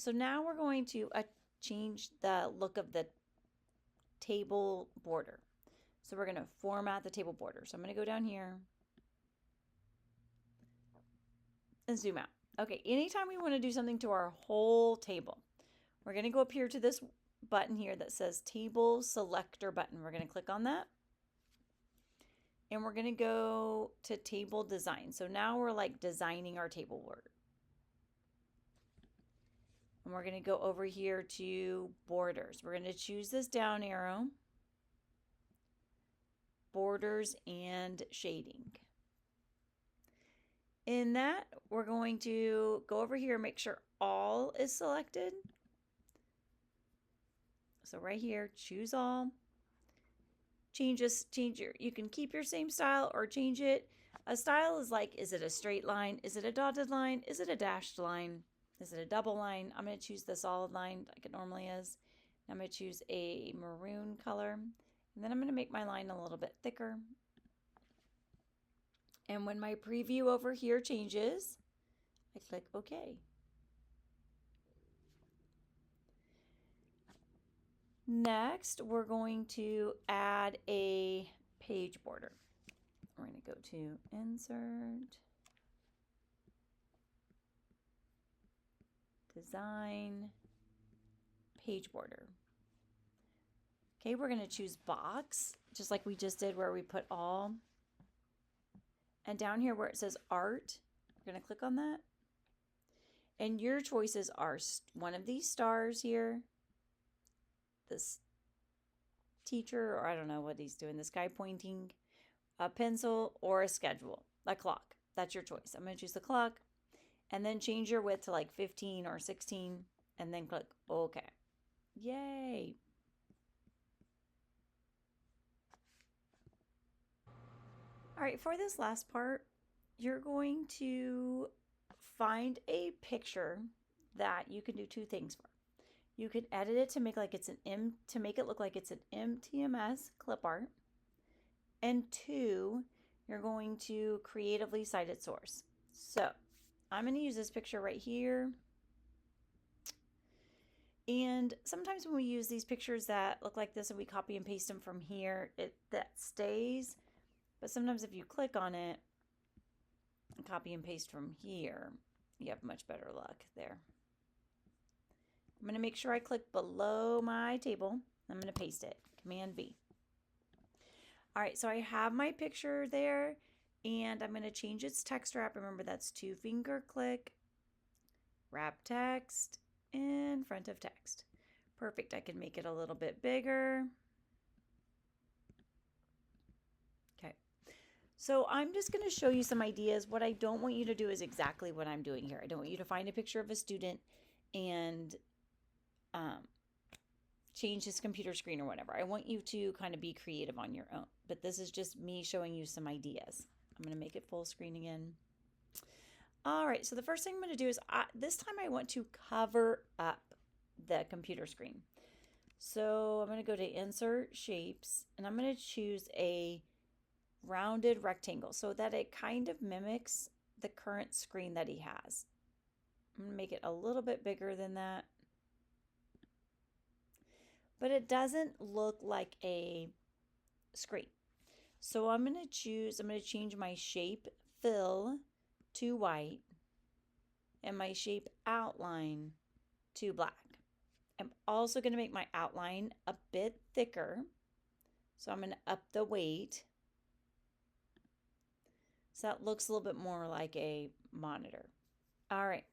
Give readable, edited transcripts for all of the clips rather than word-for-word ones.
So now we're going to change the look of the table border. So we're going to format the table border. So I'm going to go down here and zoom out. Okay, anytime we want to do something to our whole table, we're going to go up here to this button here that says Table Selector button. We're going to click on that. And we're going to go to Table Design. So now we're like designing our table border. And we're going to go over here to Borders. We're going to choose this down arrow, Borders and Shading. In that, we're going to go over here and make sure All is selected. So right here, choose All. You can keep your same style or change it. A style is like, is it a straight line? Is it a dotted line? Is it a dashed line? Is it a double line? I'm going to choose the solid line like it normally is. I'm going to choose a maroon color. And then I'm going to make my line a little bit thicker. And when my preview over here changes, I click OK. Next, we're going to add a page border. We're going to go to Insert, Design, Page Border. Okay, we're going to choose Box, just like we just did where we put All. And down here where it says Art, we're going to click on that. And your choices are one of these stars here, this teacher, or I don't know what he's doing, this guy pointing, a pencil, or a schedule, a clock. That's your choice. I'm going to choose the clock, and then change your width to like 15 or 16, and then click OK. Yay! All right, for this last part, you're going to find a picture that you can do two things for. You can edit it to make like it's to make it look like it's an MTMS clip art. And two, you're going to creatively cite its source. So I'm going to use this picture right here. And sometimes when we use these pictures that look like this and we copy and paste them from here, that stays. But sometimes if you click on it and copy and paste from here, you have much better luck there. I'm going to make sure I click below my table. I'm going to paste it. Command V. All right, so I have my picture there, and I'm going to change its text wrap. Remember, that's 2-finger click, wrap text, and front of text. Perfect. I can make it a little bit bigger. Okay. So I'm just going to show you some ideas. What I don't want you to do is exactly what I'm doing here. I don't want you to find a picture of a student and change his computer screen or whatever. I want you to kind of be creative on your own. But this is just me showing you some ideas. I'm going to make it full screen again. All right, so the first thing I'm going to do is this time I want to cover up the computer screen. So I'm going to go to Insert Shapes, and I'm going to choose a rounded rectangle so that it kind of mimics the current screen that he has. I'm going to make it a little bit bigger than that. But it doesn't look like a screen. So I'm going to change my shape fill to white and my shape outline to black. I'm also going to make my outline a bit thicker. So I'm going to up the weight so that looks a little bit more like a monitor. All right.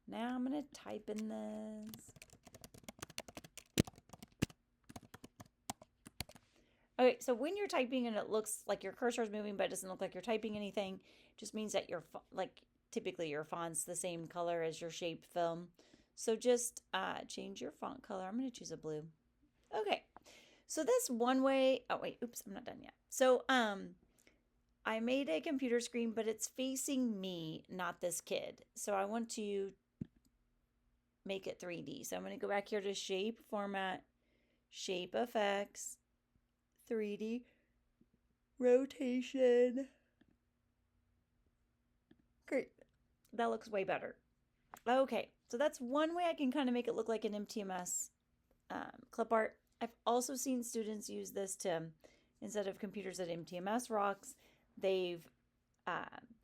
Now I'm going to type in this. Okay, so when you're typing and it looks like your cursor is moving, but it doesn't look like you're typing anything, it just means that typically your font's the same color as your shape film. So just change your font color. I'm going to choose a blue. Okay, so that's one way. Oh wait, oops, I'm not done yet. So I made a computer screen, but it's facing me, not this kid. So I want to make it 3D. So I'm going to go back here to Shape, Format, Shape Effects, 3D, Rotation. Great. That looks way better. Okay, So that's one way I can kind of make it look like an MTMS clip art. I've also seen students use this to, instead of computers at MTMS rocks, they've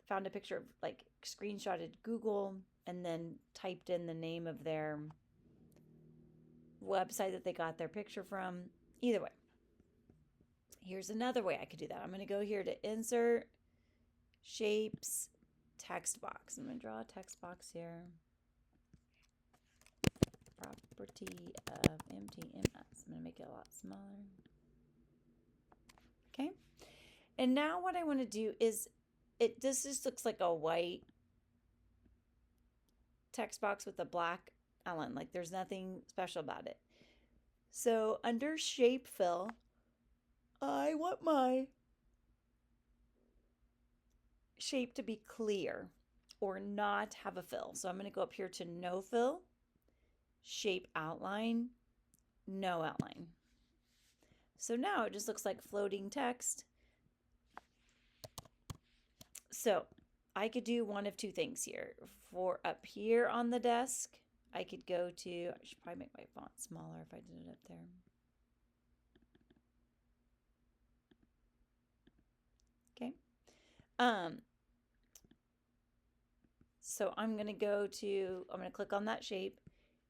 found a picture of, like, screenshotted Google and then typed in the name of their website that they got their picture from. Either way, here's another way I could do that. I'm going to go here to Insert, Shapes, Text Box. I'm going to draw a text box here. Property of MTMS. I'm going to make it a lot smaller. Okay. And now what I want to do is, this just looks like a white text box with a black outline. Like, there's nothing special about it. So under Shape Fill, I want my shape to be clear or not have a fill. So I'm going to go up here to No Fill, Shape Outline, No Outline. So now it just looks like floating text. So I could do one of two things here. For up here on the desk, I could go to, I should probably make my font smaller if I did it up there. Okay. So I'm going to click on that shape,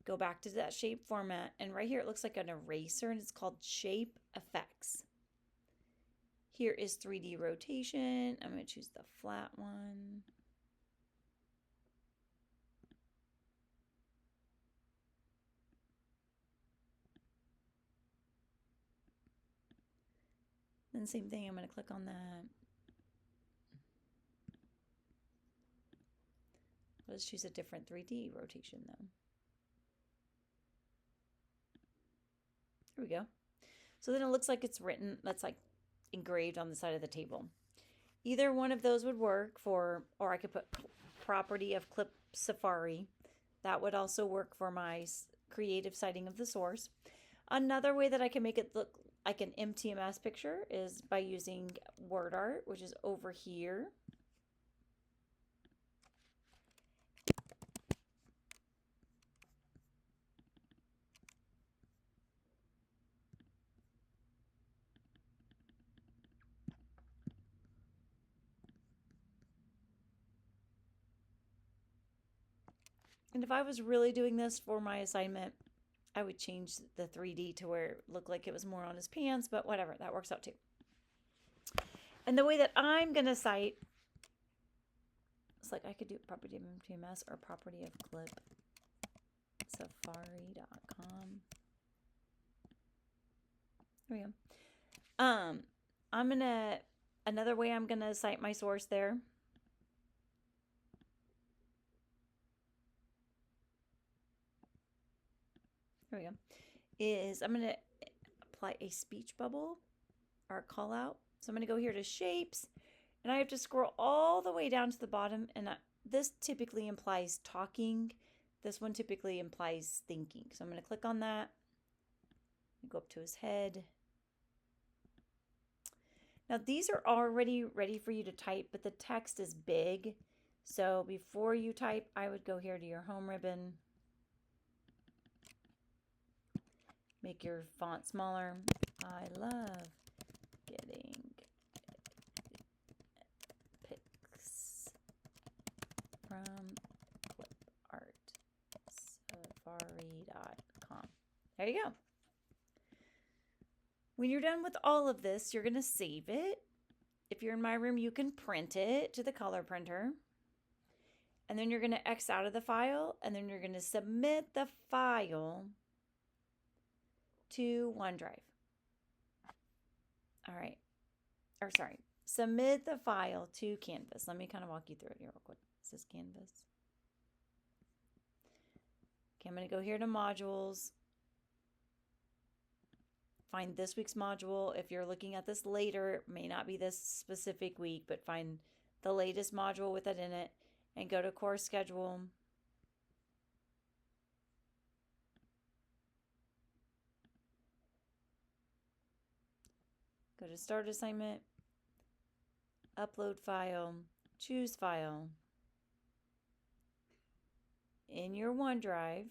go back to that shape format, and right here it looks like an eraser, and it's called Shape Effects. Here is 3D rotation. I'm going to choose the flat one. Then same thing, I'm going to click on that. Let's choose a different 3D rotation though. There we go. So then it looks like it's written, that's like engraved on the side of the table. Either one of those would work for, or I could put property of Clip Safari. That would also work for my creative citing of the source. Another way that I can make it look like an MTMS picture is by using Word Art, which is over here. And if I was really doing this for my assignment, I would change the 3D to where it looked like it was more on his pants, but whatever, that works out too. And the way that I'm going to cite, it's like I could do property of MTMS or property of clip safari.com. There we go. Another way I'm going to cite my source there. There we go. Is I'm going to apply a speech bubble or a call out. So I'm going to go here to shapes, and I have to scroll all the way down to the bottom. And this typically implies talking. This one typically implies thinking. So I'm going to click on that. Go up to his head. Now these are already ready for you to type, but the text is big. So before you type, I would go here to your home ribbon. Make your font smaller. I love getting pics from clipartsafari.com. There you go. When you're done with all of this, you're going to save it. If you're in my room, you can print it to the color printer. And then you're going to X out of the file, and then you're going to submit the file to OneDrive. All right. Or sorry, submit the file to Canvas. Let me kind of walk you through it here real quick. This is Canvas. Okay, I'm going to go here to modules. Find this week's module. If you're looking at this later, it may not be this specific week, but find the latest module with it in it and go to course schedule. Go to start assignment, upload file, choose file, in your OneDrive,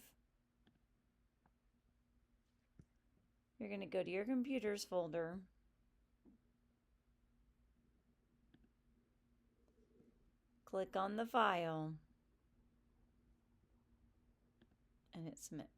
you're going to go to your computers folder, click on the file, and hit submit.